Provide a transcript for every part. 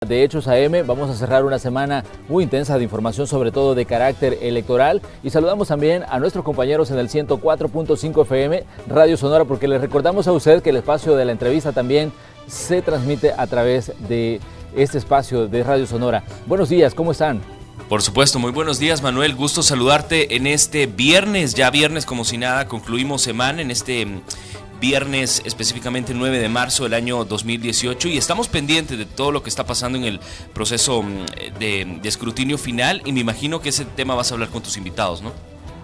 De Hechos AM, vamos a cerrar una semana muy intensa de información, sobre todo de carácter electoral, y saludamos también a nuestros compañeros en el 104.5 FM Radio Sonora, porque les recordamos a usted que el espacio de la entrevista también se transmite a través de este espacio de Radio Sonora. Buenos días, ¿cómo están? Por supuesto, muy buenos días, Manuel, gusto saludarte en este viernes, ya viernes como si nada, concluimos semana en este viernes, específicamente 9 de marzo del año 2018, y estamos pendientes de todo lo que está pasando en el proceso de escrutinio final, y me imagino que ese tema vas a hablar con tus invitados, ¿no?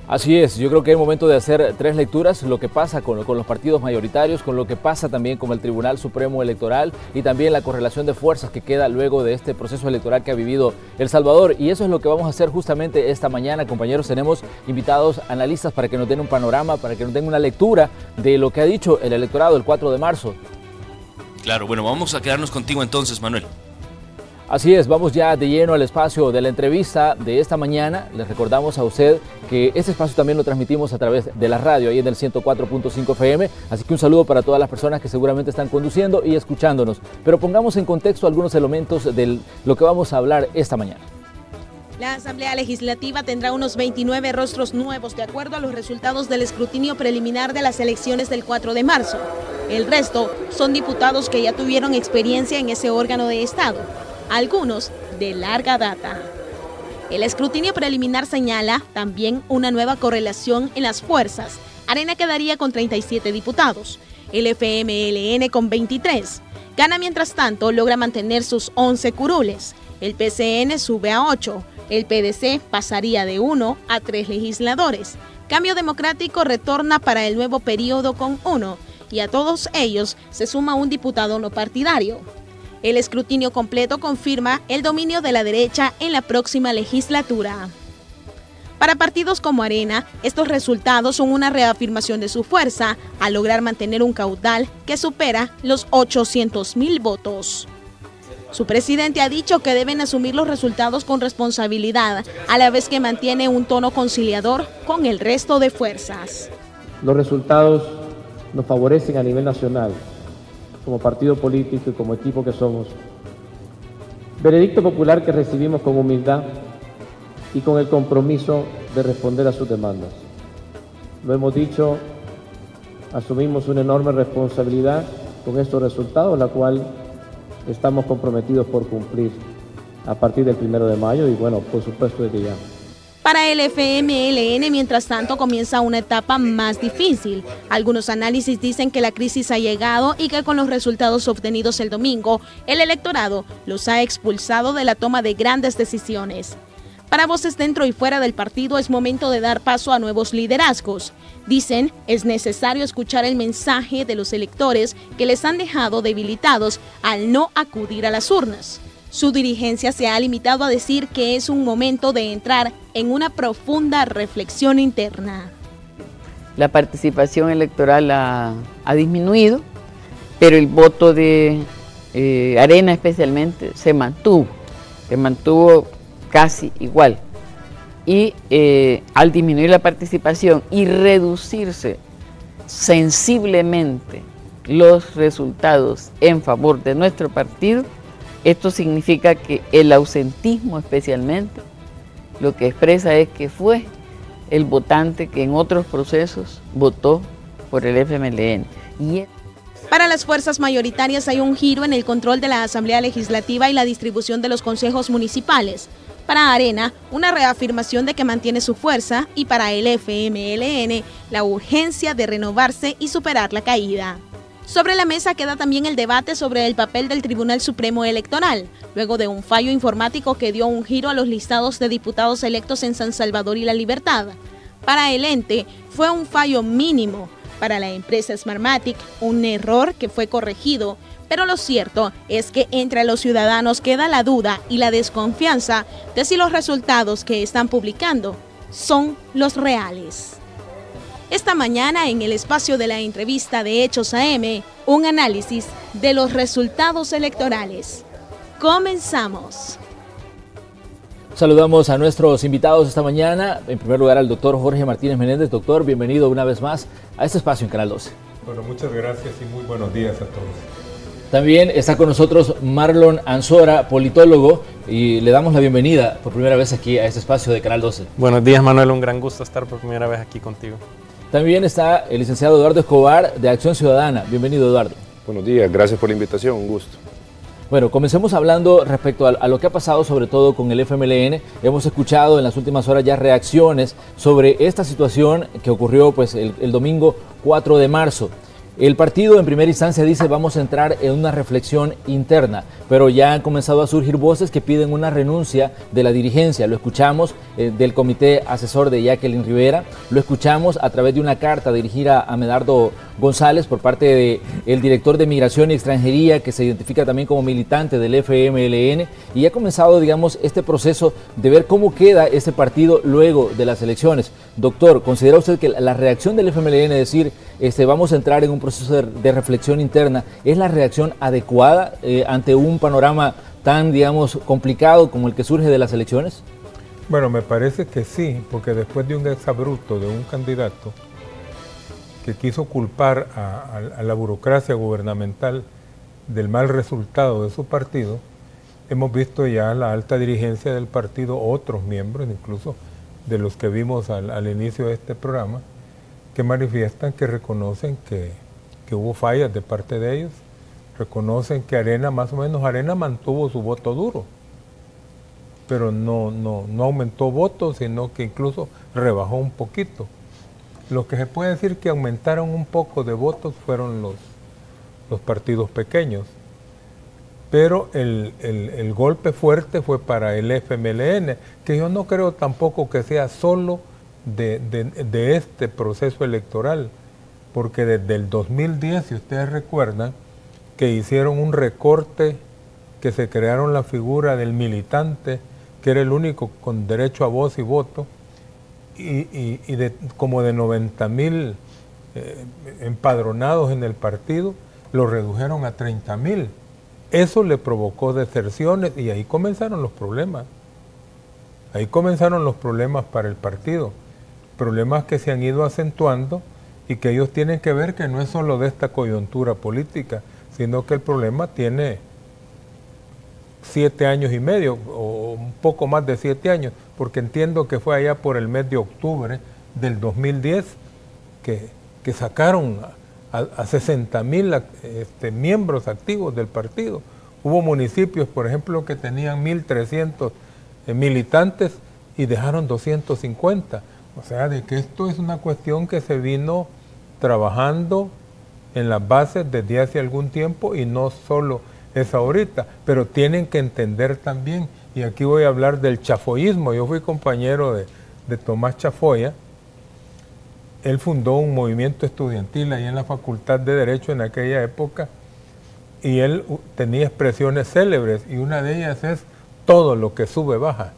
Así es, yo creo que es momento de hacer tres lecturas, lo que pasa con los partidos mayoritarios, con lo que pasa también con el Tribunal Supremo Electoral y también la correlación de fuerzas que queda luego de este proceso electoral que ha vivido El Salvador. Y eso es lo que vamos a hacer justamente esta mañana, compañeros. Tenemos invitados analistas para que nos den un panorama, para que nos den una lectura de lo que ha dicho el electorado el 4 de marzo. Claro, bueno, vamos a quedarnos contigo entonces, Manuel. Así es, vamos ya de lleno al espacio de la entrevista de esta mañana. Les recordamos a usted que este espacio también lo transmitimos a través de la radio, ahí en el 104.5 FM, así que un saludo para todas las personas que seguramente están conduciendo y escuchándonos. Pero pongamos en contexto algunos elementos de lo que vamos a hablar esta mañana. La Asamblea Legislativa tendrá unos 29 rostros nuevos de acuerdo a los resultados del escrutinio preliminar de las elecciones del 4 de marzo. El resto son diputados que ya tuvieron experiencia en ese órgano de Estado, algunos de larga data. El escrutinio preliminar señala también una nueva correlación en las fuerzas. Arena quedaría con 37 diputados, el FMLN con 23. Gana, mientras tanto, logra mantener sus 11 curules. El PCN sube a 8. El PDC pasaría de 1 a 3 legisladores. Cambio Democrático retorna para el nuevo periodo con 1. Y a todos ellos se suma un diputado no partidario. El escrutinio completo confirma el dominio de la derecha en la próxima legislatura. Para partidos como Arena, estos resultados son una reafirmación de su fuerza al lograr mantener un caudal que supera los 800,000 votos. Su presidente ha dicho que deben asumir los resultados con responsabilidad, a la vez que mantiene un tono conciliador con el resto de fuerzas. Los resultados nos favorecen a nivel nacional, como partido político y como equipo que somos. Veredicto popular que recibimos con humildad y con el compromiso de responder a sus demandas. Lo hemos dicho, asumimos una enorme responsabilidad con estos resultados, la cual estamos comprometidos por cumplir a partir del 1 de mayo y bueno, por supuesto desde ya. Para el FMLN, mientras tanto, comienza una etapa más difícil. Algunos análisis dicen que la crisis ha llegado y que con los resultados obtenidos el domingo, el electorado los ha expulsado de la toma de grandes decisiones. Para voces dentro y fuera del partido es momento de dar paso a nuevos liderazgos. Dicen, es necesario escuchar el mensaje de los electores que les han dejado debilitados al no acudir a las urnas. Su dirigencia se ha limitado a decir que es un momento de entrar en una profunda reflexión interna. La participación electoral ha disminuido, pero el voto de Arena especialmente se mantuvo casi igual. Y al disminuir la participación y reducirse sensiblemente los resultados en favor de nuestro partido, esto significa que el ausentismo especialmente lo que expresa es que fue el votante que en otros procesos votó por el FMLN. Para las fuerzas mayoritarias hay un giro en el control de la Asamblea Legislativa y la distribución de los consejos municipales. Para Arena, una reafirmación de que mantiene su fuerza, y para el FMLN, la urgencia de renovarse y superar la caída. Sobre la mesa queda también el debate sobre el papel del Tribunal Supremo Electoral, luego de un fallo informático que dio un giro a los listados de diputados electos en San Salvador y La Libertad. Para el ente, fue un fallo mínimo. Para la empresa Smartmatic, un error que fue corregido, pero lo cierto es que entre los ciudadanos queda la duda y la desconfianza de si los resultados que están publicando son los reales. Esta mañana, en el espacio de la entrevista de Hechos AM, un análisis de los resultados electorales. Comenzamos. Saludamos a nuestros invitados esta mañana. En primer lugar, al doctor Jorge Martínez Menéndez. Doctor, bienvenido una vez más a este espacio en Canal 12. Bueno, muchas gracias y muy buenos días a todos. También está con nosotros Marlon Ansora, politólogo, y le damos la bienvenida por primera vez aquí a este espacio de Canal 12. Buenos días, Manuel, un gran gusto estar por primera vez aquí contigo. También está el licenciado Eduardo Escobar de Acción Ciudadana. Bienvenido, Eduardo. Buenos días, gracias por la invitación, un gusto. Bueno, comencemos hablando respecto a lo que ha pasado, sobre todo con el FMLN. Hemos escuchado en las últimas horas ya reacciones sobre esta situación que ocurrió pues, el domingo 4 de marzo. El partido en primera instancia dice vamos a entrar en una reflexión interna, pero ya han comenzado a surgir voces que piden una renuncia de la dirigencia. Lo escuchamos del comité asesor de Jacqueline Rivera, lo escuchamos a través de una carta dirigida a Medardo González por parte del director de Migración y Extranjería, que se identifica también como militante del FMLN, y ha comenzado, digamos, este proceso de ver cómo queda este partido luego de las elecciones. Doctor, ¿considera usted que la reacción del FMLN, es decir, vamos a entrar en un proceso de reflexión interna, es la reacción adecuada ante un panorama tan, digamos, complicado como el que surge de las elecciones? Bueno, me parece que sí, porque después de un exabrupto de un candidato que quiso culpar a la burocracia gubernamental del mal resultado de su partido, hemos visto ya la alta dirigencia del partido, otros miembros, incluso de los que vimos al inicio de este programa, que manifiestan que reconocen que hubo fallas de parte de ellos, reconocen que Arena, más o menos Arena mantuvo su voto duro, pero no aumentó votos, sino que incluso rebajó un poquito. Lo que se puede decir que aumentaron un poco de votos fueron los partidos pequeños, pero el golpe fuerte fue para el FMLN, que yo no creo tampoco que sea solo de este proceso electoral, porque desde el 2010, si ustedes recuerdan, que hicieron un recorte, que se crearon la figura del militante, que era el único con derecho a voz y voto, y como de 90,000 empadronados en el partido, lo redujeron a 30,000. Eso le provocó deserciones y ahí comenzaron los problemas. Ahí comenzaron los problemas para el partido. Problemas que se han ido acentuando y que ellos tienen que ver que no es solo de esta coyuntura política, sino que el problema tiene 7 años y medio o un poco más de 7 años, porque entiendo que fue allá por el mes de octubre del 2010 que sacaron a 60,000 miembros activos del partido. Hubo municipios, por ejemplo, que tenían 1,300 militantes y dejaron 250. O sea, de que esto es una cuestión que se vino trabajando en las bases desde hace algún tiempo y no solo es ahorita, pero tienen que entender también, y aquí voy a hablar del chafoísmo. Yo fui compañero de Tomás Chafoya. Él fundó un movimiento estudiantil ahí en la Facultad de Derecho en aquella época, y él tenía expresiones célebres, y una de ellas es: todo lo que sube baja.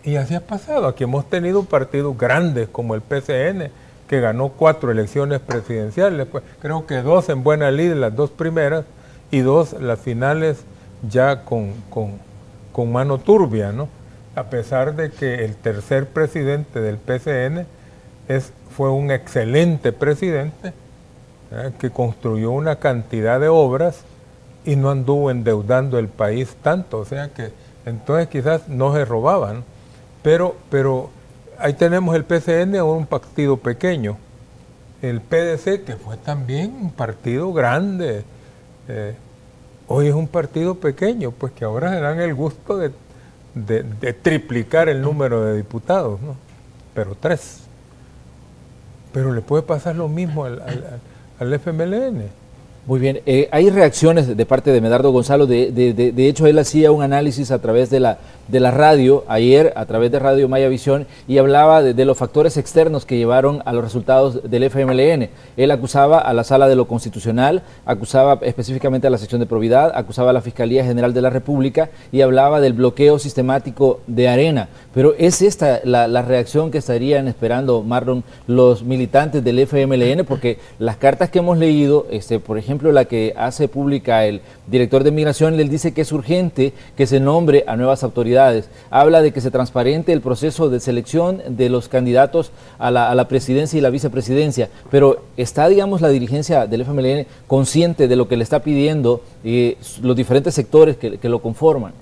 Y así ha pasado. Aquí hemos tenido partidos grandes como el PCN, que ganó 4 elecciones presidenciales, pues creo que 2 en buena lid, las 2 primeras, y 2 las finales ya con mano turbia, ¿no? A pesar de que el tercer presidente del PCN fue un excelente presidente, que construyó una cantidad de obras y no anduvo endeudando el país tanto, o sea que entonces quizás no se robaban, pero ahí tenemos el PCN, un partido pequeño, el PDC, que fue también un partido grande, hoy es un partido pequeño, pues que ahora se dan el gusto de triplicar el número de diputados, ¿no? Pero 3. Pero le puede pasar lo mismo al FMLN. Muy bien, hay reacciones de parte de Medardo Gonzalo, de hecho él hacía un análisis a través de la radio ayer, a través de Radio Maya Visión, y hablaba de los factores externos que llevaron a los resultados del FMLN. Él acusaba a la Sala de lo Constitucional, acusaba específicamente a la sección de probidad, acusaba a la Fiscalía General de la República y hablaba del bloqueo sistemático de Arena. Pero ¿es esta la reacción que estarían esperando, Marlon, los militantes del FMLN? Porque las cartas que hemos leído, por ejemplo, la que hace pública el director de Migración, él dice que es urgente que se nombre a nuevas autoridades responsabilidades. Habla de que se transparente el proceso de selección de los candidatos a la presidencia y la vicepresidencia, pero ¿está, digamos, la dirigencia del FMLN consciente de lo que le está pidiendo los diferentes sectores que lo conforman?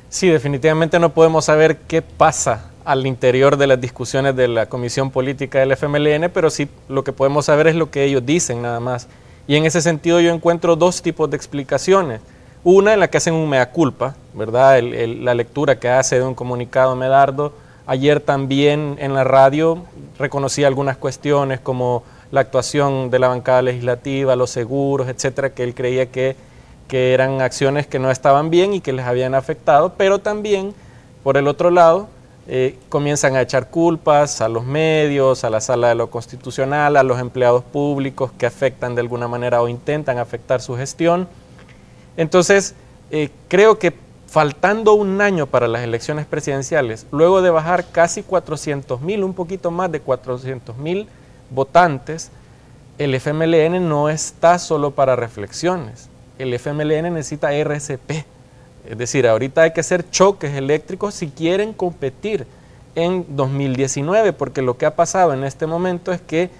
Sí, definitivamente no podemos saber qué pasa al interior de las discusiones de la Comisión Política del FMLN, pero sí lo que podemos saber es lo que ellos dicen nada más. Y en ese sentido yo encuentro dos tipos de explicaciones. Una en la que hacen un mea culpa, ¿verdad? La lectura que hace de un comunicado Medardo. Ayer también en la radio reconocía algunas cuestiones como la actuación de la bancada legislativa, los seguros, etcétera, que él creía que eran acciones que no estaban bien y que les habían afectado, pero también, por el otro lado, comienzan a echar culpas a los medios, a la Sala de lo Constitucional, a los empleados públicos que afectan de alguna manera o intentan afectar su gestión. Entonces, creo que faltando un año para las elecciones presidenciales, luego de bajar casi 400,000, un poquito más de 400,000 votantes, el FMLN no está solo para reflexiones. El FMLN necesita RCP. Es decir, ahorita hay que hacer choques eléctricos si quieren competir en 2019, porque lo que ha pasado en este momento es que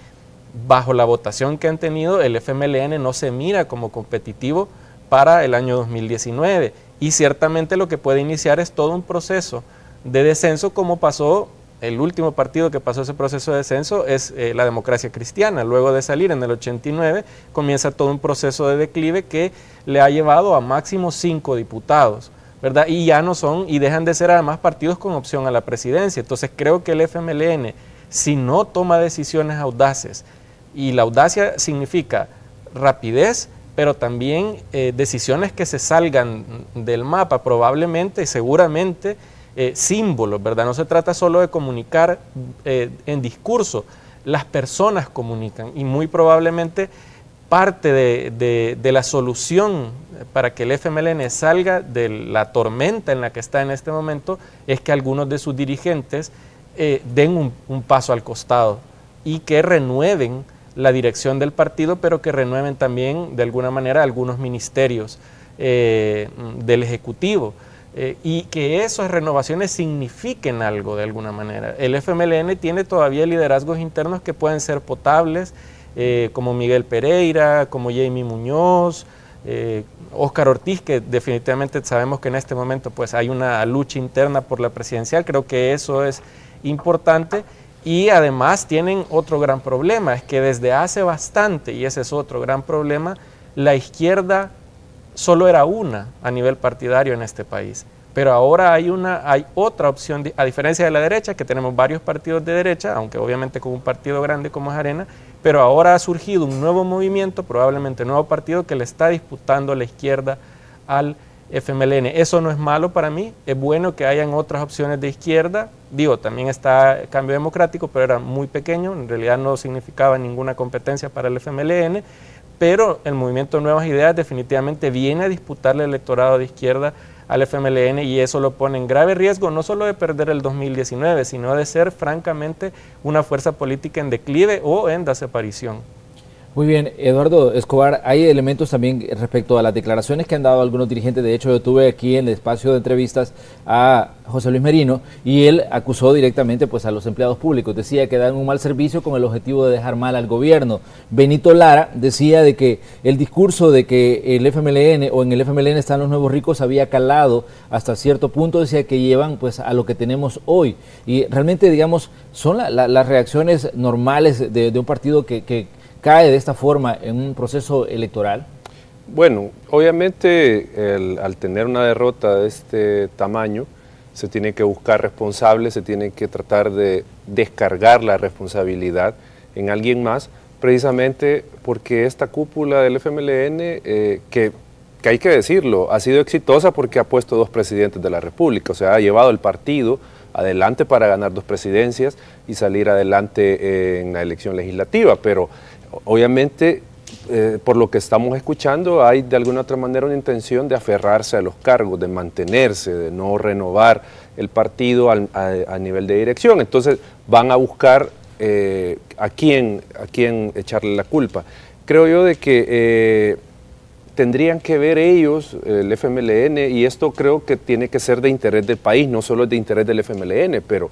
bajo la votación que han tenido, el FMLN no se mira como competitivo para el año 2019 y ciertamente lo que puede iniciar es todo un proceso de descenso, como pasó, el último partido que pasó ese proceso de descenso es la Democracia Cristiana. Luego de salir en el 89 comienza todo un proceso de declive que le ha llevado a máximo 5 diputados, ¿verdad? Y ya no son y dejan de ser además partidos con opción a la presidencia. Entonces creo que el FMLN, si no toma decisiones audaces, y la audacia significa rapidez, pero también decisiones que se salgan del mapa, probablemente, seguramente, símbolos, ¿verdad? No se trata solo de comunicar en discurso, las personas comunican y muy probablemente parte de la solución para que el FMLN salga de la tormenta en la que está en este momento es que algunos de sus dirigentes den un paso al costado y que renueven la dirección del partido, pero que renueven también de alguna manera algunos ministerios del Ejecutivo. Y que esas renovaciones signifiquen algo de alguna manera. El FMLN tiene todavía liderazgos internos que pueden ser potables, como Miguel Pereira, como Jamie Muñoz, Óscar Ortiz, que definitivamente sabemos que en este momento pues, hay una lucha interna por la presidencial. Creo que eso es importante. Y además tienen otro gran problema, es que desde hace bastante, y ese es otro gran problema, la izquierda solo era una a nivel partidario en este país, pero ahora hay otra opción, a diferencia de la derecha, que tenemos varios partidos de derecha, aunque obviamente con un partido grande como es Arena, pero ahora ha surgido un nuevo movimiento, probablemente un nuevo partido que le está disputando la izquierda al FMLN. Eso no es malo para mí, es bueno que hayan otras opciones de izquierda. Digo, también está Cambio Democrático, pero era muy pequeño, en realidad no significaba ninguna competencia para el FMLN, pero el movimiento Nuevas Ideas definitivamente viene a disputarle el electorado de izquierda al FMLN y eso lo pone en grave riesgo, no solo de perder el 2019, sino de ser francamente una fuerza política en declive o en desaparición. Muy bien, Eduardo Escobar, hay elementos también respecto a las declaraciones que han dado algunos dirigentes. De hecho, yo tuve aquí en el espacio de entrevistas a José Luis Merino y él acusó directamente pues, a los empleados públicos. Decía que dan un mal servicio con el objetivo de dejar mal al gobierno. Benito Lara decía de que el discurso de que el FMLN o en el FMLN están los nuevos ricos había calado hasta cierto punto, decía que llevan pues, a lo que tenemos hoy. Y realmente, digamos, son las reacciones normales de un partido que cae de esta forma en un proceso electoral? Bueno, obviamente al tener una derrota de este tamaño, se tiene que buscar responsables, se tiene que tratar de descargar la responsabilidad en alguien más, precisamente porque esta cúpula del FMLN, que hay que decirlo, ha sido exitosa porque ha puesto 2 presidentes de la República, o sea, ha llevado el partido adelante para ganar 2 presidencias y salir adelante en la elección legislativa, pero obviamente, por lo que estamos escuchando, hay de alguna otra manera una intención de aferrarse a los cargos, de mantenerse, de no renovar el partido a nivel de dirección. Entonces van a buscar a quién echarle la culpa. Creo yo de que tendrían que ver ellos, el FMLN, y esto creo que tiene que ser de interés del país, no solo es de interés del FMLN, pero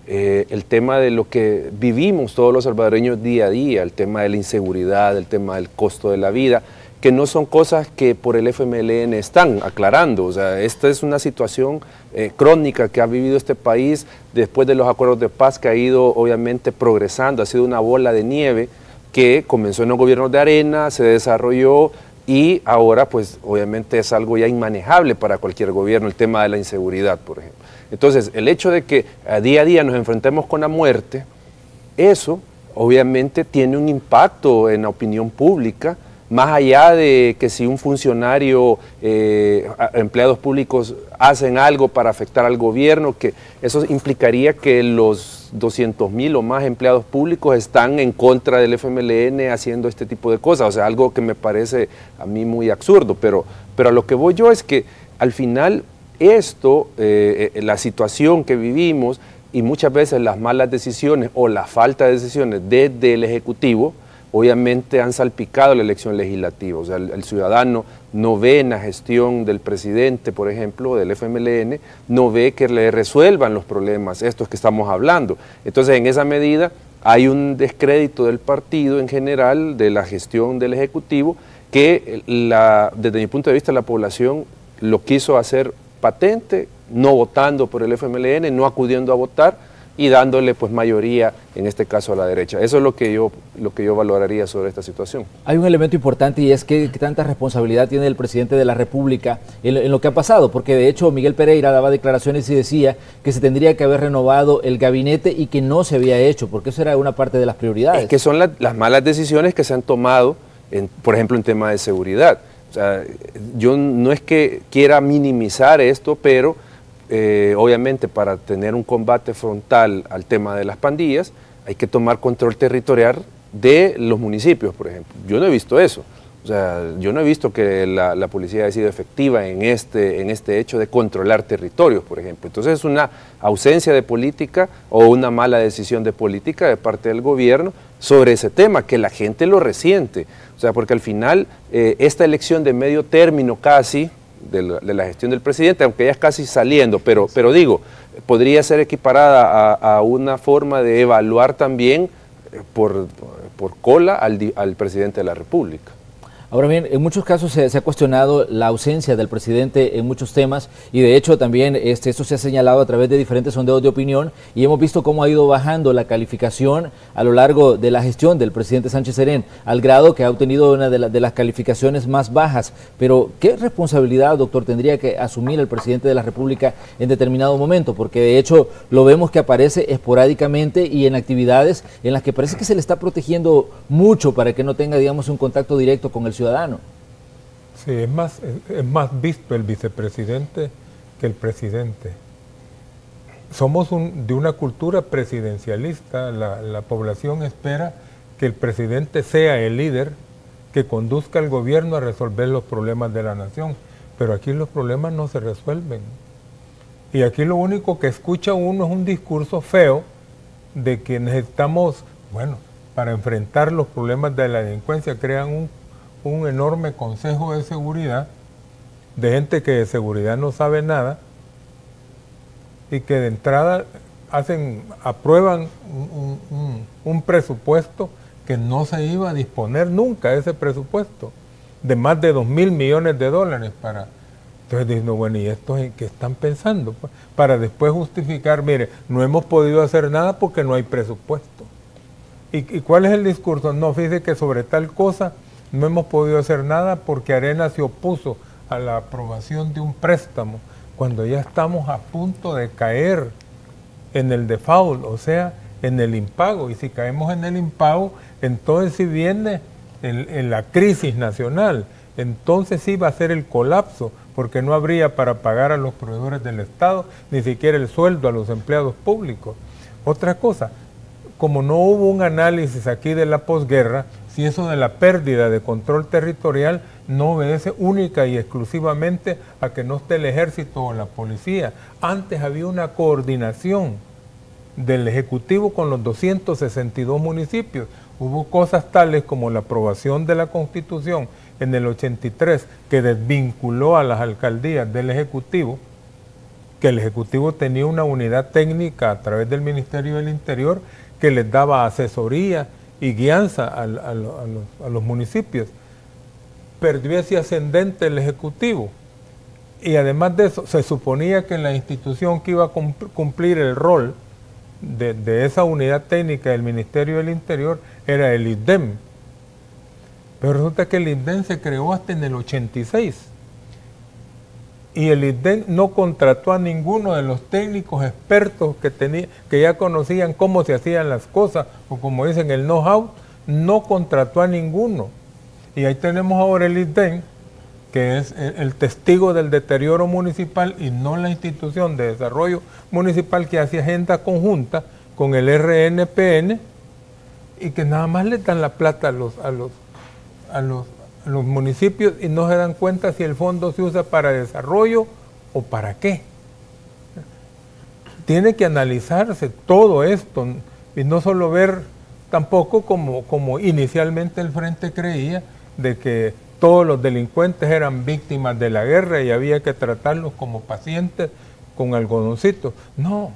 el tema de lo que vivimos todos los salvadoreños día a día, el tema de la inseguridad, el tema del costo de la vida, que no son cosas que por el FMLN están aclarando. O sea, esta es una situación crónica que ha vivido este país después de los acuerdos de paz, que ha ido obviamente progresando, ha sido una bola de nieve que comenzó en los gobiernos de Arena, se desarrolló y ahora pues obviamente es algo ya inmanejable para cualquier gobierno, el tema de la inseguridad, por ejemplo. Entonces, el hecho de que a día nos enfrentemos con la muerte, eso obviamente tiene un impacto en la opinión pública, más allá de que si un funcionario, empleados públicos hacen algo para afectar al gobierno, que eso implicaría que los 200,000 o más empleados públicos están en contra del FMLN haciendo este tipo de cosas, o sea, algo que me parece a mí muy absurdo, pero a lo que voy yo es que al final esto, la situación que vivimos y muchas veces las malas decisiones o la falta de decisiones desde el Ejecutivo, obviamente han salpicado la elección legislativa. O sea, el ciudadano no ve en la gestión del presidente, por ejemplo, del FMLN, no ve que le resuelvan los problemas estos que estamos hablando. Entonces, en esa medida, hay un descrédito del partido en general, de la gestión del Ejecutivo, que desde mi punto de vista la población lo quiso hacer patente, no votando por el FMLN, no acudiendo a votar, y dándole pues mayoría, en este caso a la derecha. Eso es lo que yo valoraría sobre esta situación. Hay un elemento importante y es que tanta responsabilidad tiene el presidente de la República en lo que ha pasado, porque de hecho Miguel Pereira daba declaraciones y decía que se tendría que haber renovado el gabinete y que no se había hecho, porque eso era una parte de las prioridades. Es que son las malas decisiones que se han tomado, por ejemplo, en tema de seguridad. O sea, yo no es que quiera minimizar esto, pero obviamente para tener un combate frontal al tema de las pandillas hay que tomar control territorial de los municipios, por ejemplo. Yo no he visto eso. O sea, yo no he visto que la policía haya sido efectiva en este hecho de controlar territorios, por ejemplo. Entonces es una ausencia de política o una mala decisión de política de parte del gobierno sobre ese tema, que la gente lo resiente. O sea, porque al final esta elección de medio término casi, de la gestión del presidente, aunque ya es casi saliendo, pero digo, podría ser equiparada a una forma de evaluar también por cola al presidente de la República. Ahora bien, en muchos casos se ha cuestionado la ausencia del presidente en muchos temas y de hecho también esto se ha señalado a través de diferentes sondeos de opinión y hemos visto cómo ha ido bajando la calificación a lo largo de la gestión del presidente Sánchez Serén, al grado que ha obtenido una de las calificaciones más bajas. Pero, ¿qué responsabilidad, doctor, tendría que asumir el presidente de la República en determinado momento? Porque de hecho lo vemos que aparece esporádicamente y en actividades en las que parece que se le está protegiendo mucho para que no tenga, digamos, un contacto directo con el ciudadano. Sí, es más visto el vicepresidente que el presidente. Somos de una cultura presidencialista, la población espera que el presidente sea el líder que conduzca al gobierno a resolver los problemas de la nación, pero aquí los problemas no se resuelven. Y aquí lo único que escucha uno es un discurso feo de que necesitamos, bueno, para enfrentar los problemas de la delincuencia, crean un enorme consejo de seguridad, de gente que de seguridad no sabe nada, y que de entrada aprueban un presupuesto que no se iba a disponer nunca, ese presupuesto, de más de 2.000 millones de dólares para... Entonces dicen, bueno, ¿y esto en qué están pensando? Para después justificar, mire, no hemos podido hacer nada porque no hay presupuesto. ¿Y cuál es el discurso? No, fíjese que sobre tal cosa no hemos podido hacer nada porque Arena se opuso a la aprobación de un préstamo, cuando ya estamos a punto de caer en el default, o sea, en el impago. Y si caemos en el impago, entonces sí viene en la crisis nacional, entonces sí va a ser el colapso, porque no habría para pagar a los proveedores del Estado, ni siquiera el sueldo a los empleados públicos. Otra cosa, como no hubo un análisis aquí de la posguerra, si eso de la pérdida de control territorial no obedece única y exclusivamente a que no esté el ejército o la policía. Antes había una coordinación del Ejecutivo con los 262 municipios. Hubo cosas tales como la aprobación de la Constitución en el 83, que desvinculó a las alcaldías del Ejecutivo, que el Ejecutivo tenía una unidad técnica a través del Ministerio del Interior que les daba asesoría y guianza a los municipios. Perdió ese ascendente el Ejecutivo. Y además de eso, se suponía que la institución que iba a cumplir el rol de esa unidad técnica del Ministerio del Interior era el ISDEM. Pero resulta que el ISDEM se creó hasta en el 86. Y el ISDEM no contrató a ninguno de los técnicos expertos que ya conocían cómo se hacían las cosas, o como dicen el know-how, no contrató a ninguno. Y ahí tenemos ahora el ISDEM, que es el testigo del deterioro municipal y no la institución de desarrollo municipal que hace agenda conjunta con el RNPN y que nada más le dan la plata a los municipios y no se dan cuenta si el fondo se usa para desarrollo o para qué. Tiene que analizarse todo esto y no solo ver tampoco como inicialmente el Frente creía de que todos los delincuentes eran víctimas de la guerra y había que tratarlos como pacientes con algodoncito. No,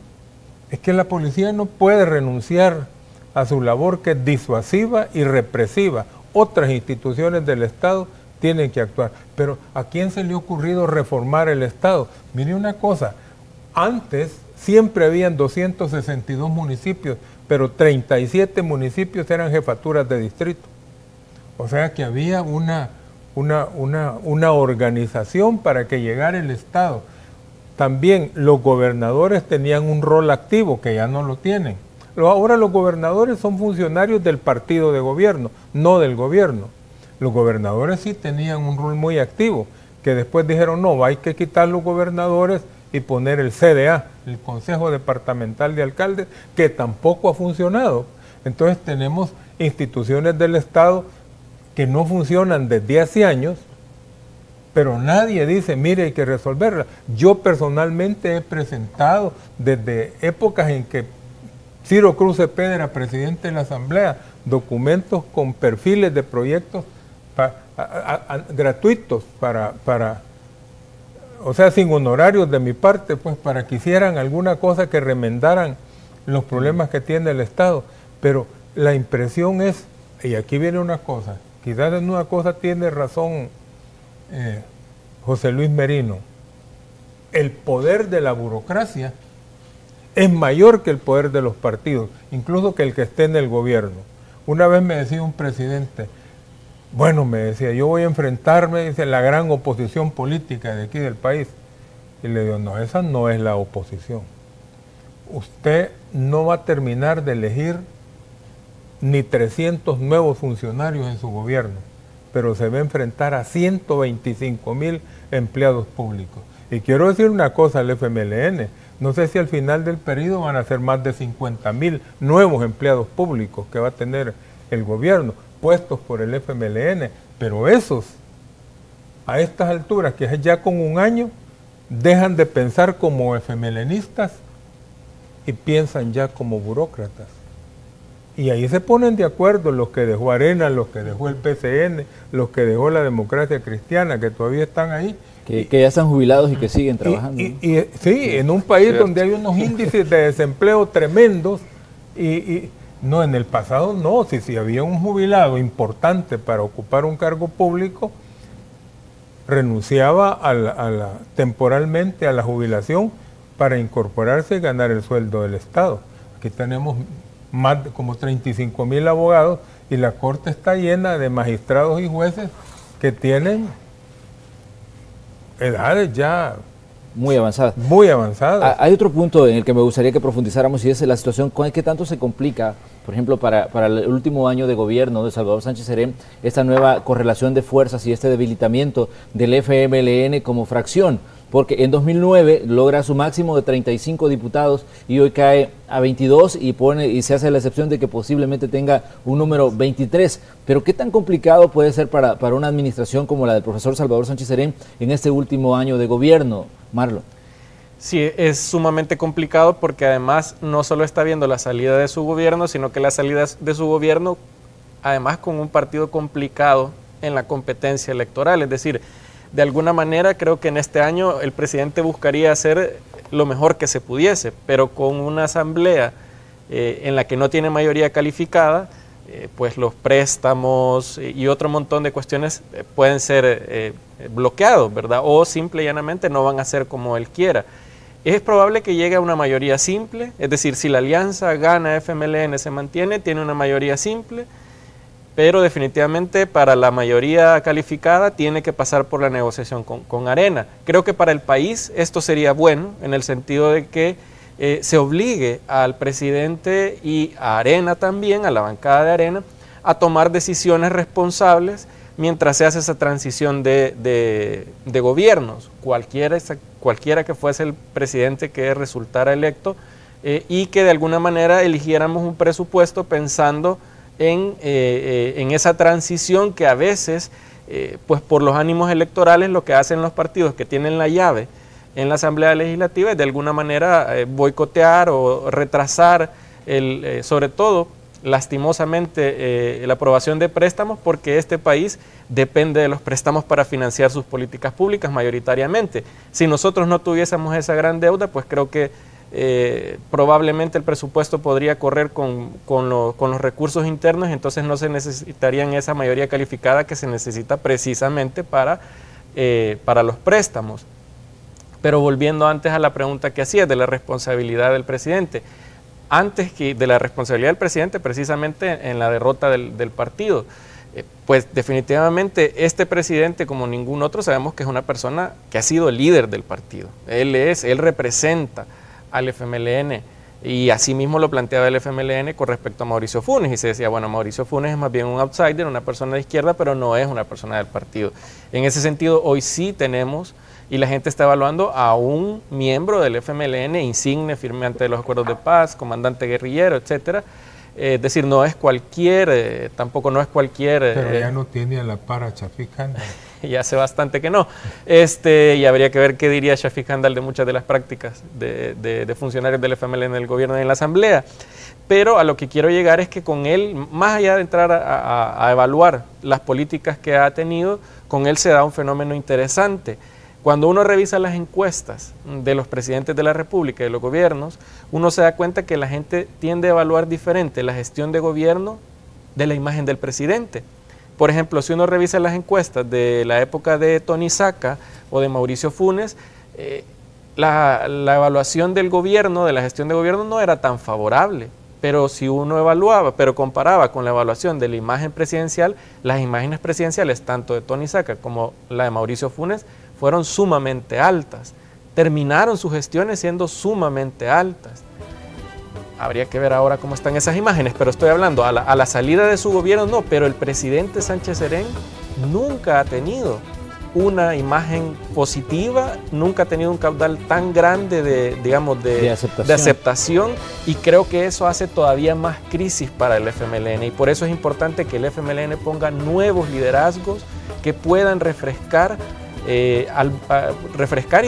es que la policía no puede renunciar a su labor, que es disuasiva y represiva. Otras instituciones del Estado tienen que actuar. Pero ¿a quién se le ha ocurrido reformar el Estado? Mire una cosa, antes siempre habían 262 municipios, pero 37 municipios eran jefaturas de distrito. O sea que había una organización para que llegara el Estado. También los gobernadores tenían un rol activo, que ya no lo tienen. Ahora los gobernadores son funcionarios del partido de gobierno, no del gobierno. Los gobernadores sí tenían un rol muy activo, que después dijeron, no, hay que quitar los gobernadores y poner el CDA, el Consejo Departamental de Alcaldes, que tampoco ha funcionado. Entonces tenemos instituciones del Estado que no funcionan desde hace años, pero nadie dice, mire, hay que resolverla. Yo personalmente he presentado desde épocas en que Ciro Cruz Cepeda era presidente de la Asamblea, documentos con perfiles de proyectos gratuitos o sea, sin honorarios de mi parte, pues para que hicieran alguna cosa que remendaran los problemas que tiene el Estado. Pero la impresión es, y aquí viene una cosa, quizás en una cosa tiene razón José Luis Merino, el poder de la burocracia es mayor que el poder de los partidos, incluso que el que esté en el gobierno. Una vez me decía un presidente, bueno, me decía, yo voy a enfrentarme, dice, la gran oposición política de aquí del país. Y le digo, no, esa no es la oposición. Usted no va a terminar de elegir ni 300 nuevos funcionarios en su gobierno, pero se va a enfrentar a 125,000 empleados públicos. Y quiero decir una cosa al FMLN, no sé si al final del periodo van a ser más de 50,000 nuevos empleados públicos que va a tener el gobierno, puestos por el FMLN, pero esos, a estas alturas, que es ya con un año, dejan de pensar como FMLNistas y piensan ya como burócratas. Y ahí se ponen de acuerdo los que dejó Arena, los que dejó el PCN, los que dejó la Democracia Cristiana, que todavía están ahí. Que ya están jubilados y que siguen trabajando. Sí, en un país donde hay unos índices de desempleo tremendos, no, en el pasado no, si había un jubilado importante para ocupar un cargo público, renunciaba temporalmente a la jubilación para incorporarse y ganar el sueldo del Estado. Aquí tenemos más de como 35,000 abogados y la Corte está llena de magistrados y jueces que tienen edades ya muy avanzadas. Muy avanzadas. Hay otro punto en el que me gustaría que profundizáramos y es la situación con qué tanto se complica, por ejemplo, para el último año de gobierno de Salvador Sánchez Serén, esta nueva correlación de fuerzas y este debilitamiento del FMLN como fracción. Porque en 2009 logra su máximo de 35 diputados y hoy cae a 22 y se hace la excepción de que posiblemente tenga un número 23. Pero ¿qué tan complicado puede ser para una administración como la del profesor Salvador Sánchez Serén en este último año de gobierno, Marlon? Sí, es sumamente complicado porque además no solo está viendo la salida de su gobierno, sino que la salida de su gobierno, además con un partido complicado en la competencia electoral. Es decir, de alguna manera creo que en este año el presidente buscaría hacer lo mejor que se pudiese, pero con una asamblea en la que no tiene mayoría calificada, pues los préstamos y otro montón de cuestiones pueden ser bloqueados, ¿verdad? O simple y llanamente no van a ser como él quiera. Es probable que llegue a una mayoría simple, es decir, si la alianza gana, FMLN se mantiene, tiene una mayoría simple, pero definitivamente para la mayoría calificada tiene que pasar por la negociación con Arena. Creo que para el país esto sería bueno, en el sentido de que se obligue al presidente y a Arena también, a la bancada de Arena, a tomar decisiones responsables mientras se hace esa transición de gobiernos, cualquiera que fuese el presidente que resultara electo, y que de alguna manera eligiéramos un presupuesto pensando en esa transición que a veces, pues por los ánimos electorales, lo que hacen los partidos que tienen la llave en la Asamblea Legislativa es de alguna manera boicotear o retrasar, sobre todo, lastimosamente, la aprobación de préstamos, porque este país depende de los préstamos para financiar sus políticas públicas mayoritariamente. Si nosotros no tuviésemos esa gran deuda, pues creo que probablemente el presupuesto podría correr con los recursos internos, entonces no se necesitarían esa mayoría calificada que se necesita precisamente para los préstamos. Pero volviendo antes a la pregunta que hacía de la responsabilidad del presidente, antes que de la responsabilidad del presidente precisamente en la derrota del partido, pues definitivamente este presidente, como ningún otro, sabemos que es una persona que ha sido líder del partido. Él representa al FMLN, y así mismo lo planteaba el FMLN con respecto a Mauricio Funes, y se decía, bueno, Mauricio Funes es más bien un outsider, una persona de izquierda, pero no es una persona del partido. En ese sentido, hoy sí tenemos, y la gente está evaluando a un miembro del FMLN, insigne, firmante de los acuerdos de paz, comandante guerrillero, etcétera. Es decir, no es cualquier, tampoco no es cualquier... Pero ya no tiene a la par a Shafiq Handal. Ya hace bastante que no. Y habría que ver qué diría Shafiq Handal de muchas de las prácticas de funcionarios del FMLN en el gobierno y en la asamblea. Pero a lo que quiero llegar es que con él, más allá de entrar a evaluar las políticas que ha tenido, con él se da un fenómeno interesante. Cuando uno revisa las encuestas de los presidentes de la República y de los gobiernos, uno se da cuenta que la gente tiende a evaluar diferente la gestión de gobierno de la imagen del presidente. Por ejemplo, si uno revisa las encuestas de la época de Tony Saca o de Mauricio Funes, la evaluación del gobierno, de la gestión de gobierno, no era tan favorable. Pero si uno comparaba con la evaluación de la imagen presidencial, las imágenes presidenciales, tanto de Tony Saca como la de Mauricio Funes, fueron sumamente altas. Terminaron sus gestiones siendo sumamente altas. Habría que ver ahora cómo están esas imágenes, pero estoy hablando a la salida de su gobierno, no, pero el presidente Sánchez Serén nunca ha tenido una imagen positiva, nunca ha tenido un caudal tan grande de aceptación, y creo que eso hace todavía más crisis para el FMLN, y por eso es importante que el FMLN ponga nuevos liderazgos que puedan refrescar y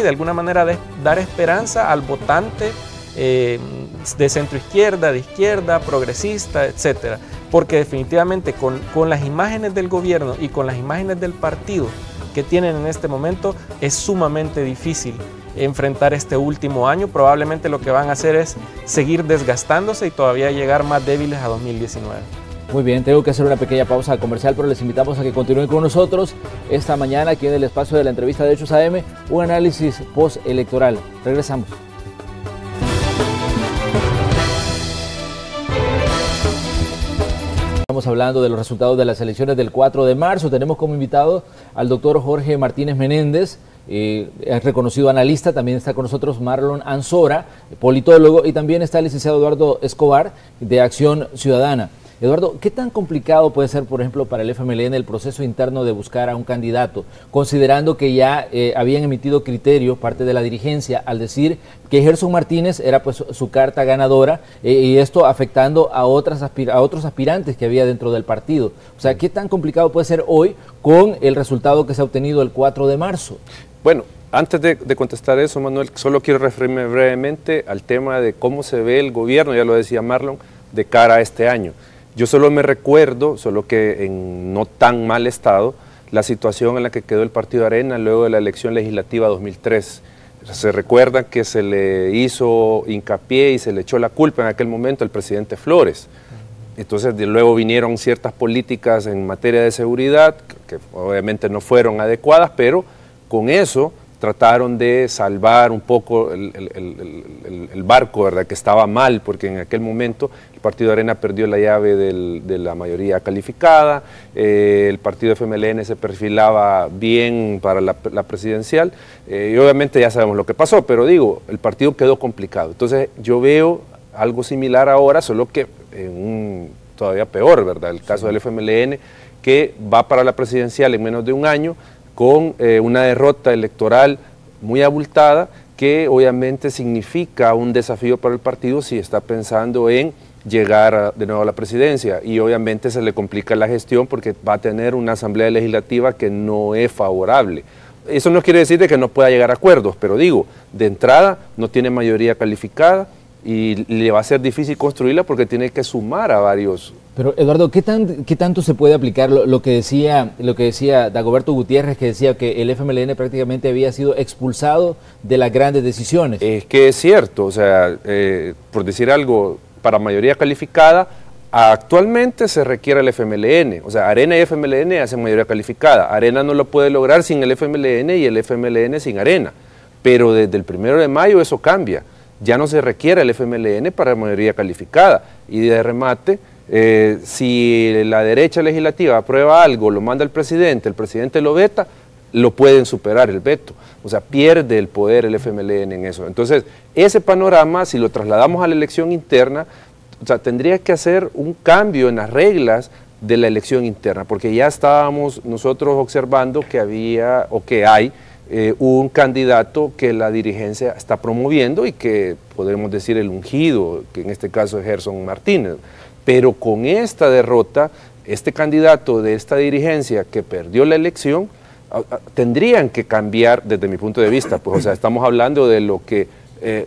de alguna manera dar esperanza al votante de centroizquierda, de izquierda, progresista, etcétera, porque definitivamente con las imágenes del gobierno y con las imágenes del partido que tienen en este momento es sumamente difícil enfrentar este último año. Probablemente lo que van a hacer es seguir desgastándose y todavía llegar más débiles a 2019. Muy bien, tengo que hacer una pequeña pausa comercial, pero les invitamos a que continúen con nosotros esta mañana aquí en el espacio de la entrevista de Hechos AM, un análisis postelectoral. Regresamos. Estamos hablando de los resultados de las elecciones del 4 de marzo. Tenemos como invitado al doctor Jorge Martínez Menéndez, es reconocido analista. También está con nosotros Marlon Ansora, politólogo, y también está el licenciado Eduardo Escobar, de Acción Ciudadana. Eduardo, ¿qué tan complicado puede ser, por ejemplo, para el FMLN el proceso interno de buscar a un candidato, considerando que ya habían emitido criterio parte de la dirigencia al decir que Gerson Martínez era pues su carta ganadora, y esto afectando a otros aspirantes que había dentro del partido? O sea, ¿qué tan complicado puede ser hoy con el resultado que se ha obtenido el 4 de marzo? Bueno, antes de contestar eso, Manuel, solo quiero referirme brevemente al tema de cómo se ve el gobierno, ya lo decía Marlon, de cara a este año. Yo solo me recuerdo, solo que en no tan mal estado, la situación en la que quedó el Partido Arena luego de la elección legislativa 2003. Se recuerda que se le hizo hincapié y se le echó la culpa en aquel momento al presidente Flores. Entonces luego vinieron ciertas políticas en materia de seguridad que obviamente no fueron adecuadas, pero con eso trataron de salvar un poco el barco, ¿verdad?, que estaba mal, porque en aquel momento el Partido Arena perdió la llave de la mayoría calificada, el Partido FMLN se perfilaba bien para la presidencial, y obviamente ya sabemos lo que pasó, pero digo, el partido quedó complicado. Entonces yo veo algo similar ahora, solo que todavía peor, ¿verdad? El caso del FMLN, que va para la presidencial en menos de un año, con una derrota electoral muy abultada, que obviamente significa un desafío para el partido si está pensando en llegar de nuevo a la presidencia, y obviamente se le complica la gestión porque va a tener una asamblea legislativa que no es favorable. Eso no quiere decir de que no pueda llegar a acuerdos, pero digo, de entrada no tiene mayoría calificada y le va a ser difícil construirla porque tiene que sumar a varios. Pero Eduardo, ¿qué tanto se puede aplicar lo que decía Dagoberto Gutiérrez, que decía que el FMLN prácticamente había sido expulsado de las grandes decisiones? Es que es cierto, o sea, por decir algo, para mayoría calificada, actualmente se requiere el FMLN, o sea, Arena y FMLN hacen mayoría calificada. Arena no lo puede lograr sin el FMLN y el FMLN sin Arena, pero desde el 1 de mayo eso cambia. Ya no se requiere el FMLN para mayoría calificada, y de remate, si la derecha legislativa aprueba algo, lo manda el presidente lo veta, lo pueden superar el veto, o sea, pierde el poder el FMLN en eso. Entonces, ese panorama, si lo trasladamos a la elección interna, o sea, tendría que hacer un cambio en las reglas de la elección interna, porque ya estábamos nosotros observando que había, o que hay, un candidato que la dirigencia está promoviendo y que podemos decir el ungido, que en este caso es Gerson Martínez. Pero con esta derrota, este candidato de esta dirigencia que perdió la elección, tendrían que cambiar desde mi punto de vista, pues, o sea, estamos hablando de lo que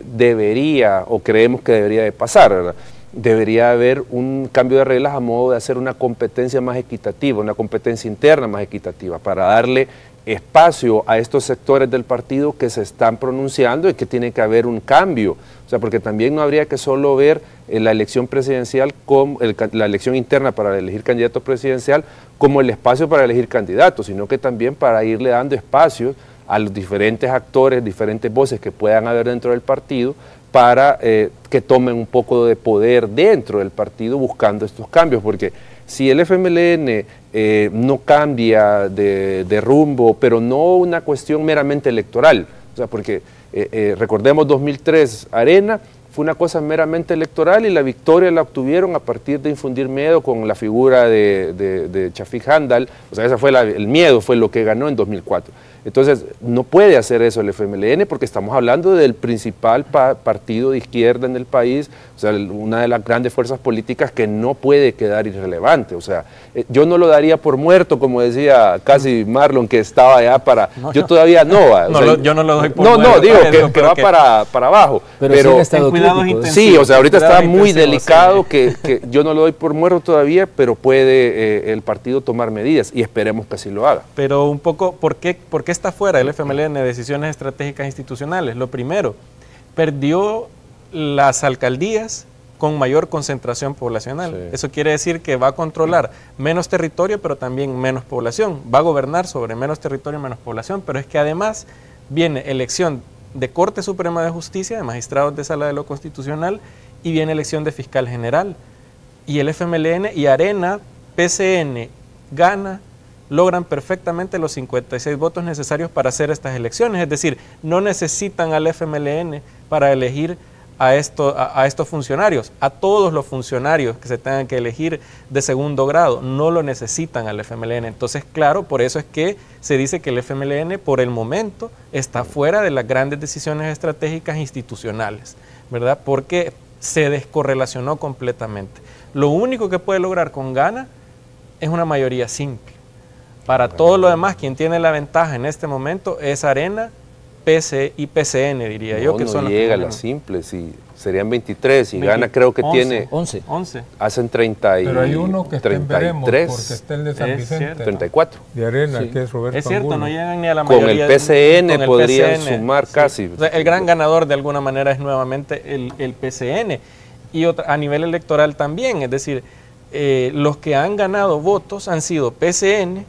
debería o creemos que debería de pasar, ¿verdad? Debería haber un cambio de reglas a modo de hacer una competencia más equitativa, una competencia interna más equitativa, para darle espacio a estos sectores del partido que se están pronunciando y que tiene que haber un cambio. O sea, porque también no habría que solo ver la elección presidencial, como la elección interna para elegir candidato presidencial como el espacio para elegir candidatos, sino que también para irle dando espacios a los diferentes actores, diferentes voces que puedan haber dentro del partido, para que tomen un poco de poder dentro del partido buscando estos cambios, porque si el FMLN no cambia de rumbo, pero no una cuestión meramente electoral, o sea, porque recordemos 2003, Arena fue una cosa meramente electoral y la victoria la obtuvieron a partir de infundir miedo con la figura de Chafik Handal, o sea, el miedo fue lo que ganó en 2004. Entonces, no puede hacer eso el FMLN porque estamos hablando del principal partido de izquierda en el país, o sea, una de las grandes fuerzas políticas que no puede quedar irrelevante. O sea, yo no lo daría por muerto, como decía casi Marlon, que estaba allá para... No, yo todavía no. O sea, yo no lo doy por muerto. No, digo que va para abajo. Pero sí, o sea, ahorita está muy delicado, que yo no lo doy por muerto todavía, pero puede el partido tomar medidas y esperemos que así lo haga. Pero un poco, ¿por qué está fuera el FMLN de decisiones estratégicas institucionales? Lo primero, perdió las alcaldías con mayor concentración poblacional. Sí. Eso quiere decir que va a controlar menos territorio, pero también menos población. Va a gobernar sobre menos territorio y menos población, pero es que además viene elección de Corte Suprema de Justicia, de magistrados de Sala de lo Constitucional, y viene elección de fiscal general. Y el FMLN y Arena, PCN, Gana, logran perfectamente los 56 votos necesarios para hacer estas elecciones, es decir, no necesitan al FMLN para elegir a estos funcionarios, a todos los funcionarios que se tengan que elegir de segundo grado, no lo necesitan al FMLN. Entonces, claro, por eso es que se dice que el FMLN por el momento está fuera de las grandes decisiones estratégicas institucionales, ¿verdad? Porque se descorrelacionó completamente. Lo único que puede lograr con Gana es una mayoría simple. Para todo lo demás, quien tiene la ventaja en este momento es Arena PC y PCN, diría yo, que son no llega a la simple, sí, serían 23 y Gana creo que 11, tiene 11. Hacen 30 y pero hay uno que 33, porque está el de San Vicente, 34 de Arena, sí, que es Roberto es cierto, Angulo. no llegan ni a la mayoría. Con el PCN con el podrían PCN, sumar sí. casi. O sea, el gran ganador de alguna manera es nuevamente el PCN y a nivel electoral también, es decir, los que han ganado votos han sido PCN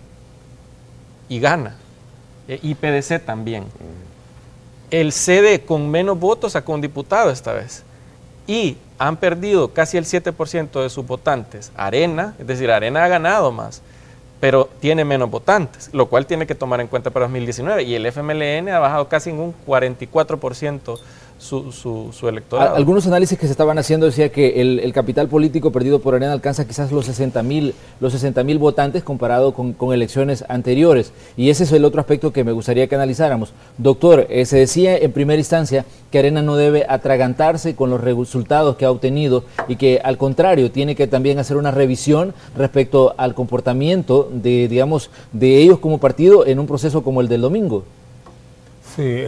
y Gana, y PDC también. El CD con menos votos sacó un diputado esta vez y han perdido casi el 7% de sus votantes. Arena, es decir, Arena ha ganado más, pero tiene menos votantes, lo cual tiene que tomar en cuenta para 2019. Y el FMLN ha bajado casi en un 44% su electorado. Algunos análisis que se estaban haciendo decía que el capital político perdido por Arena alcanza quizás los 60.000 votantes comparado con elecciones anteriores. Y ese es el otro aspecto que me gustaría que analizáramos. Doctor, se decía en primera instancia que Arena no debe atragantarse con los resultados que ha obtenido y que al contrario tiene que también hacer una revisión respecto al comportamiento de ellos como partido en un proceso como el del domingo. Sí,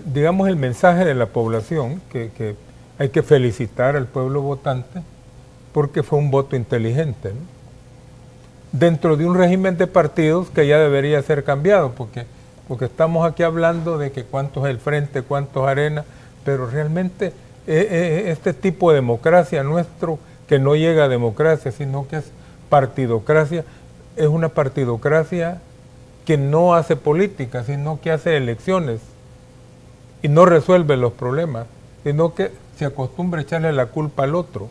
digamos el mensaje de la población, que hay que felicitar al pueblo votante porque fue un voto inteligente, ¿no? Dentro de un régimen de partidos que ya debería ser cambiado, porque estamos aquí hablando de que cuánto es el Frente, cuánto es Arena, pero realmente este tipo de democracia nuestro, que no llega a democracia, sino que es partidocracia, es una partidocracia que no hace política, sino que hace elecciones y no resuelve los problemas, sino que se acostumbra a echarle la culpa al otro.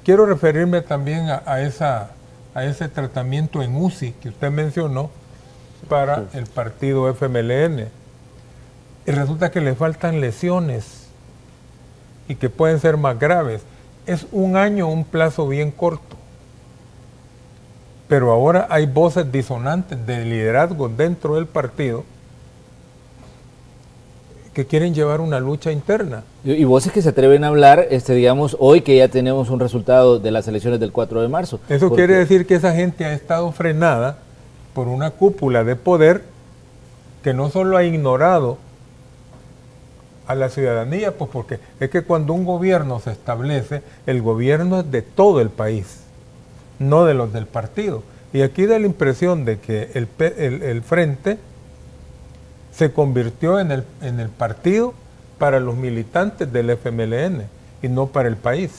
Quiero referirme también a ese tratamiento en UCI que usted mencionó para el partido FMLN. Y resulta que le faltan lesiones y que pueden ser más graves. Es un año, un plazo bien corto. Pero ahora hay voces disonantes de liderazgo dentro del partido que quieren llevar una lucha interna. Y voces que se atreven a hablar, hoy que ya tenemos un resultado de las elecciones del 4 de marzo. Eso quiere decir que esa gente ha estado frenada por una cúpula de poder que no solo ha ignorado a la ciudadanía, pues porque es que cuando un gobierno se establece, el gobierno es de todo el país, no de los del partido. Y aquí da la impresión de que el Frente se convirtió en el partido para los militantes del FMLN y no para el país.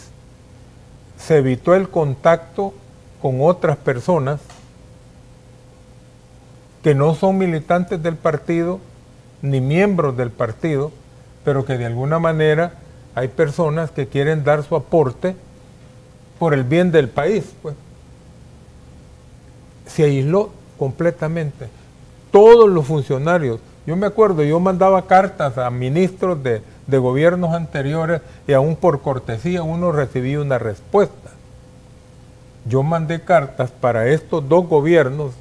Se evitó el contacto con otras personas que no son militantes del partido ni miembros del partido, pero que de alguna manera hay personas que quieren dar su aporte por el bien del país, pues. Se aisló completamente. Todos los funcionarios, yo me acuerdo, yo mandaba cartas a ministros de gobiernos anteriores y aún por cortesía uno recibía una respuesta. Yo mandé cartas para estos dos gobiernos,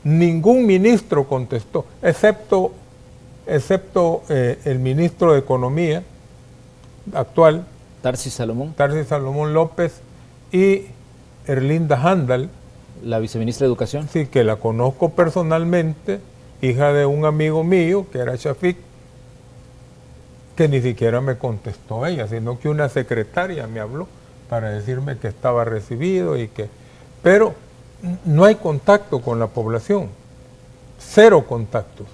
ningún ministro contestó, excepto el ministro de Economía actual, Tarsis Salomón López, y Erlinda Handal, la viceministra de Educación. Sí, que la conozco personalmente, hija de un amigo mío, que era Shafiq, que ni siquiera me contestó ella, sino que una secretaria me habló para decirme que estaba recibido pero no hay contacto con la población, cero contactos.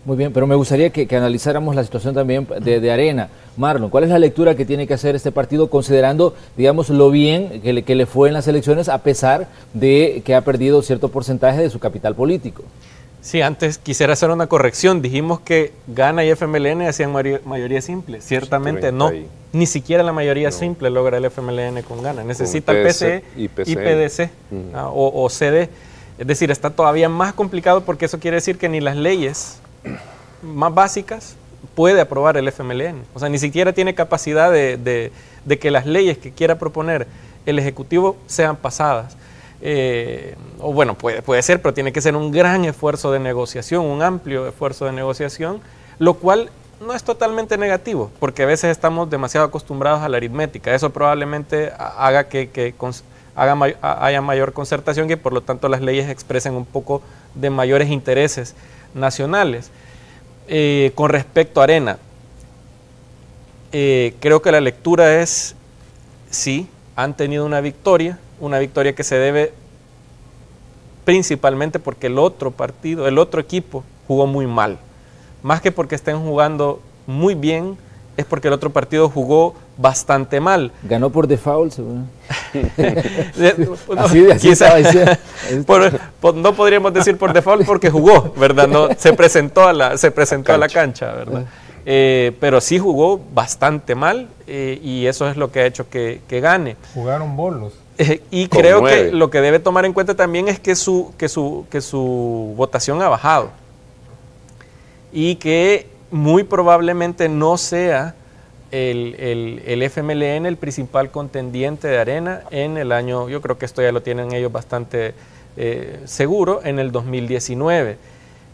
Muy bien, pero me gustaría que analizáramos la situación también de Arena. Marlon, ¿cuál es la lectura que tiene que hacer este partido considerando, digamos, lo bien que le fue en las elecciones a pesar de que ha perdido cierto porcentaje de su capital político? Sí, antes quisiera hacer una corrección. Dijimos que Gana y FMLN hacían mayoría simple. Ciertamente no. Ni siquiera la mayoría simple logra el FMLN con Gana. Necesita el PCE y PDC o CD. Es decir, está todavía más complicado porque eso quiere decir que ni las leyes más básicas puede aprobar el FMLN. O sea, ni siquiera tiene capacidad de que las leyes que quiera proponer el Ejecutivo sean pasadas. O bueno, puede ser, pero tiene que ser un gran esfuerzo de negociación, un amplio esfuerzo de negociación, lo cual no es totalmente negativo, porque a veces estamos demasiado acostumbrados a la aritmética. Eso probablemente haga haya mayor concertación y por lo tanto las leyes expresen un poco de mayores intereses nacionales. Con respecto a Arena, creo que la lectura es, sí, han tenido una victoria que se debe principalmente porque el otro equipo jugó muy mal. Más que porque estén jugando muy bien, es porque el otro partido jugó bastante mal. Ganó por default, seguro. Así no podríamos decir por default porque jugó, ¿verdad? No, se presentó a la cancha, ¿verdad? Pero sí jugó bastante mal y eso es lo que ha hecho que gane. Jugaron bolos. Y creo que lo que debe tomar en cuenta también es que su votación ha bajado y que muy probablemente no sea el FMLN el principal contendiente de Arena en el año, yo creo que esto ya lo tienen ellos bastante seguro, en el 2019.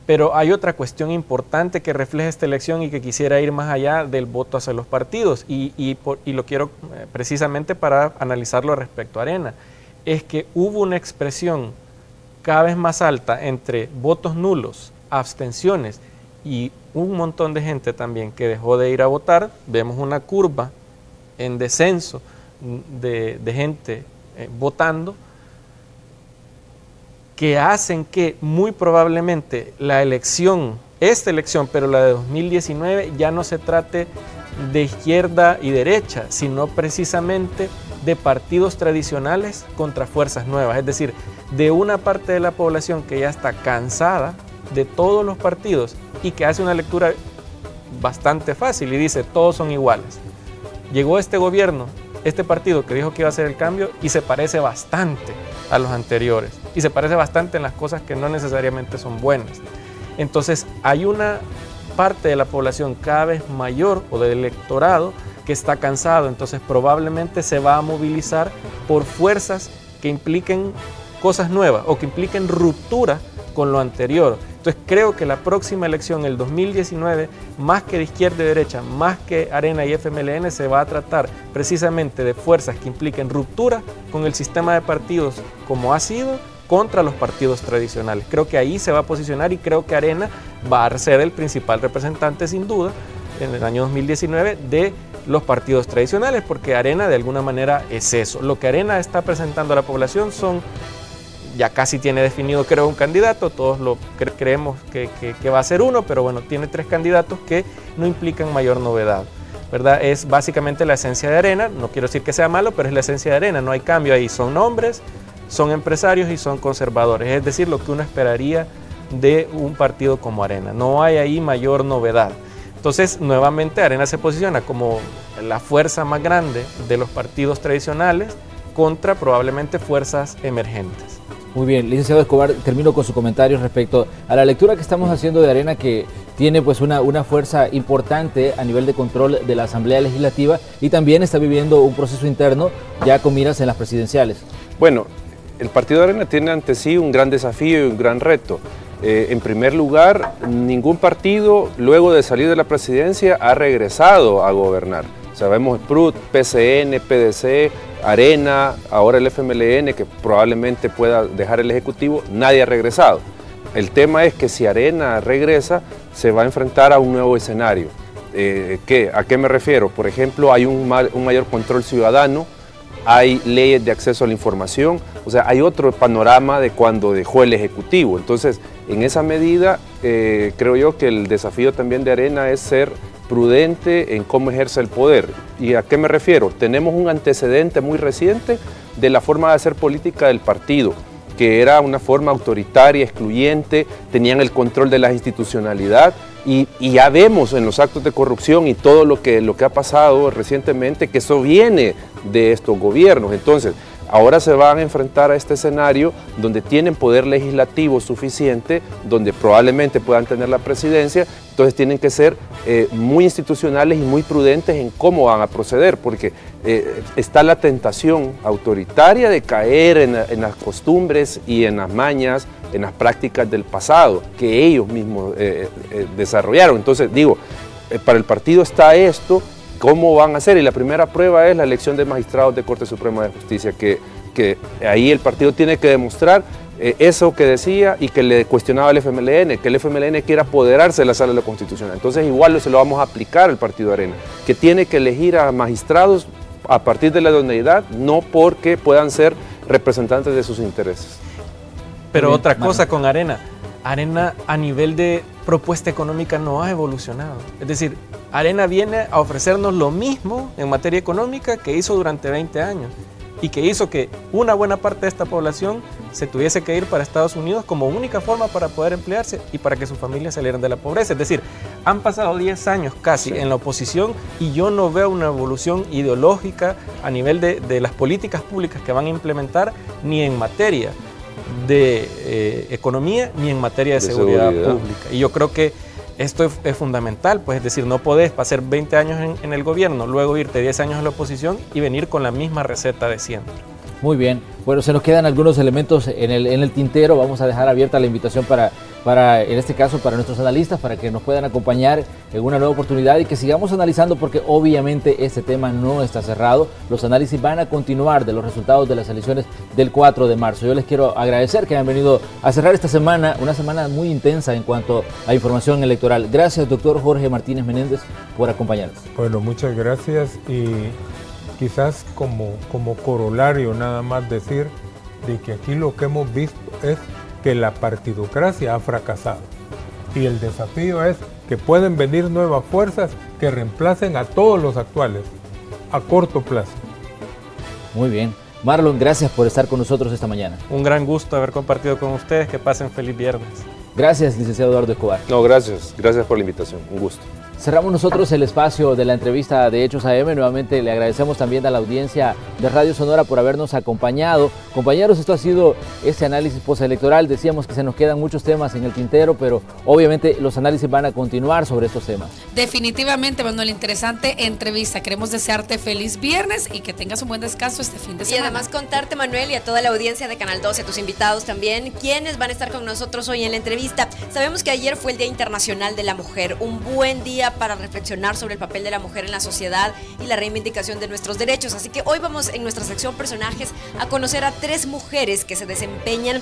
Pero hay otra cuestión importante que refleja esta elección y que quisiera ir más allá del voto hacia los partidos y lo quiero precisamente para analizarlo respecto a Arena. Es que hubo una expresión cada vez más alta entre votos nulos, abstenciones y un montón de gente también que dejó de ir a votar. Vemos una curva en descenso de gente votando, que hacen que muy probablemente esta elección, pero la de 2019, ya no se trate de izquierda y derecha, sino precisamente de partidos tradicionales contra fuerzas nuevas, es decir, de una parte de la población que ya está cansada de todos los partidos y que hace una lectura bastante fácil y dice, todos son iguales. Llegó este gobierno, este partido que dijo que iba a hacer el cambio y se parece bastante a los anteriores y se parece bastante en las cosas que no necesariamente son buenas. Entonces hay una parte de la población cada vez mayor o del electorado que está cansado, entonces probablemente se va a movilizar por fuerzas que impliquen cosas nuevas o que impliquen ruptura con lo anterior. Entonces creo que la próxima elección, el 2019, más que de izquierda y derecha, más que Arena y FMLN, se va a tratar precisamente de fuerzas que impliquen ruptura con el sistema de partidos como ha sido contra los partidos tradicionales. Creo que ahí se va a posicionar y creo que Arena va a ser el principal representante sin duda en el año 2019 de los partidos tradicionales, porque Arena de alguna manera es eso. Lo que Arena está presentando a la población ya casi tiene definido, creo, un candidato, todos creemos que va a ser uno, pero bueno, tiene 3 candidatos que no implican mayor novedad, ¿verdad? Es básicamente la esencia de Arena, no quiero decir que sea malo, pero es la esencia de Arena, no hay cambio ahí, son hombres, son empresarios y son conservadores, es decir, lo que uno esperaría de un partido como Arena, no hay ahí mayor novedad. Entonces, nuevamente Arena se posiciona como la fuerza más grande de los partidos tradicionales contra probablemente fuerzas emergentes. Muy bien, licenciado Escobar, termino con su comentario respecto a la lectura que estamos haciendo de Arena, que tiene pues una fuerza importante a nivel de control de la Asamblea Legislativa y también está viviendo un proceso interno ya con miras en las presidenciales. Bueno, el partido de Arena tiene ante sí un gran desafío y un gran reto. En primer lugar, ningún partido luego de salir de la presidencia ha regresado a gobernar. Sabemos PRUT, PCN, PDC, Arena, ahora el FMLN, que probablemente pueda dejar el Ejecutivo, nadie ha regresado. El tema es que si Arena regresa, se va a enfrentar a un nuevo escenario. ¿A qué me refiero? Por ejemplo, hay un mayor control ciudadano, hay leyes de acceso a la información, o sea, hay otro panorama de cuando dejó el Ejecutivo. Entonces, en esa medida, creo yo que el desafío también de Arena es ser prudente en cómo ejerce el poder. ¿Y a qué me refiero? Tenemos un antecedente muy reciente de la forma de hacer política del partido, que era una forma autoritaria, excluyente, tenían el control de la institucionalidad y ya vemos en los actos de corrupción y todo lo que ha pasado recientemente que eso viene de estos gobiernos. Entonces, ahora se van a enfrentar a este escenario donde tienen poder legislativo suficiente, donde probablemente puedan tener la presidencia, entonces tienen que ser muy institucionales y muy prudentes en cómo van a proceder, porque está la tentación autoritaria de caer en las costumbres y en las mañas, en las prácticas del pasado, que ellos mismos desarrollaron. Entonces digo, para el partido está esto, ¿cómo van a hacer? Y la primera prueba es la elección de magistrados de Corte Suprema de Justicia, que que ahí el partido tiene que demostrar eso que decía y que le cuestionaba al FMLN, que el FMLN quiere apoderarse de la Sala de lo Constitucional. Entonces igual se lo vamos a aplicar al partido Arena, que tiene que elegir a magistrados a partir de la idoneidad, no porque puedan ser representantes de sus intereses. Pero otra cosa con Arena a nivel de propuesta económica no ha evolucionado. Es decir, Arena viene a ofrecernos lo mismo en materia económica que hizo durante 20 años y que hizo que una buena parte de esta población se tuviese que ir para Estados Unidos como única forma para poder emplearse y para que sus familias salieran de la pobreza. Es decir, han pasado 10 años casi en la oposición y yo no veo una evolución ideológica a nivel de las políticas públicas que van a implementar ni en materia de economía ni en materia de seguridad pública. Y yo creo que esto es fundamental, pues es decir, no podés pasar 20 años en el gobierno, luego irte 10 años en la oposición y venir con la misma receta de siempre. Muy bien, bueno, se nos quedan algunos elementos en el tintero. Vamos a dejar abierta la invitación para, en este caso, para nuestros analistas, para que nos puedan acompañar en una nueva oportunidad y que sigamos analizando, porque obviamente este tema no está cerrado. Los análisis van a continuar de los resultados de las elecciones del 4 de marzo. Yo les quiero agradecer que hayan venido a cerrar esta semana, una semana muy intensa en cuanto a información electoral. Gracias, doctor Jorge Martínez Menéndez, por acompañarnos. Bueno, muchas gracias, y quizás como corolario nada más decir de que aquí lo que hemos visto es que la partidocracia ha fracasado y el desafío es que pueden venir nuevas fuerzas que reemplacen a todos los actuales a corto plazo. Muy bien. Marlon, gracias por estar con nosotros esta mañana. Un gran gusto haber compartido con ustedes, que pasen feliz viernes. Gracias, licenciado Eduardo Escobar. No, gracias por la invitación, un gusto. Cerramos nosotros el espacio de la entrevista de Hechos AM. Nuevamente le agradecemos también a la audiencia de Radio Sonora por habernos acompañado. Compañeros, esto ha sido este análisis postelectoral. Decíamos que se nos quedan muchos temas en el tintero, pero obviamente los análisis van a continuar sobre estos temas. Definitivamente, Manuel, interesante entrevista. Queremos desearte feliz viernes y que tengas un buen descanso este fin de semana. Y además contarte, Manuel, y a toda la audiencia de Canal 12, a tus invitados también, quienes van a estar con nosotros hoy en la entrevista. Sabemos que ayer fue el Día Internacional de la Mujer, un buen día para reflexionar sobre el papel de la mujer en la sociedad y la reivindicación de nuestros derechos. Así que hoy vamos en nuestra sección personajes a conocer a 3 mujeres que se desempeñan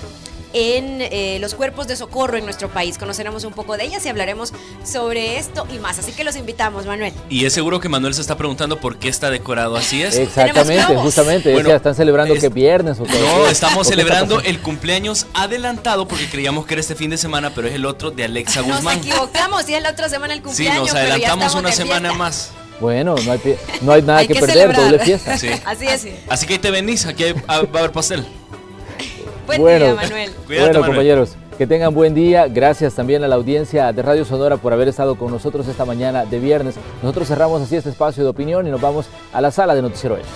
en los cuerpos de socorro en nuestro país. Conoceremos un poco de ellas y hablaremos sobre esto y más. Así que los invitamos, Manuel. Y es seguro que Manuel se está preguntando por qué está decorado así. Es. Exactamente, justamente. Bueno, están celebrando que viernes o qué. No, estamos celebrando el cumpleaños adelantado porque creíamos que era este fin de semana, pero es el otro de Alexa Guzmán. Nos equivocamos, y es la otra semana el cumpleaños. Sí, nos adelantamos una semana más. Bueno, no hay nada que perder, celebrar. Doble fiesta. Sí. Así es. Así que ahí te venís, aquí va a haber pastel. Buen día, Manuel. Cuídate, Manuel. Compañeros, que tengan buen día. Gracias también a la audiencia de Radio Sonora por haber estado con nosotros esta mañana de viernes. Nosotros cerramos así este espacio de opinión y nos vamos a la sala de Noticiero Hechos.